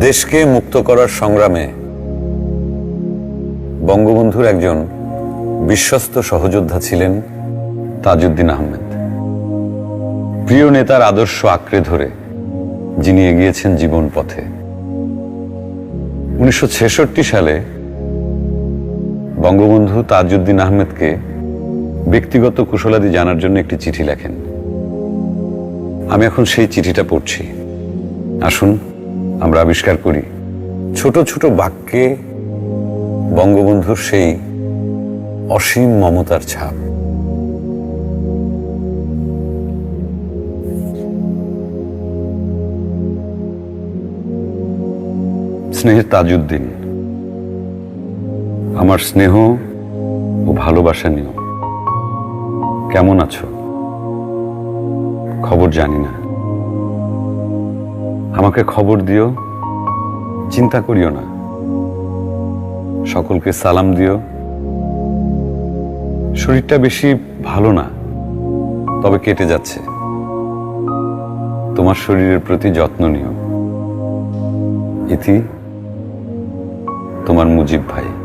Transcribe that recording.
দেশকে মুক্ত করার সংগ্রামে বঙ্গবন্ধুর একজন বিশ্বস্ত সহযোদ্ধা ছিলেন তাজউদ্দিন আহমেদ। প্রিয় নেতার আদর্শ আঁকড়ে ধরে যিনি এগিয়েছেন জীবন পথে। 1966 সালে বঙ্গবন্ধু তাজউদ্দিন আহমেদকে ব্যক্তিগত কুশলাদি জানার জন্য একটি চিঠি লেখেন। আমি এখন সেই চিঠিটা পড়ছি। আসুন আমরা আবিষ্কার করি ছোট ছোট বাক্যে বঙ্গবন্ধুর সেই অসীম মমতার ছাপ। স্নেহের তাজউদ্দিন, আমার স্নেহ ও ভালোবাসা নিও। কেমন আছো? খবর জানি না। আমাকে খবর দিও, চিন্তা করিও না। সকলকে সালাম দিও। শরীরটা বেশি ভালো না, তবে কেটে যাচ্ছে। তোমার শরীরের প্রতি যত্ন নিও। ইতি, তোমার মুজিব ভাই।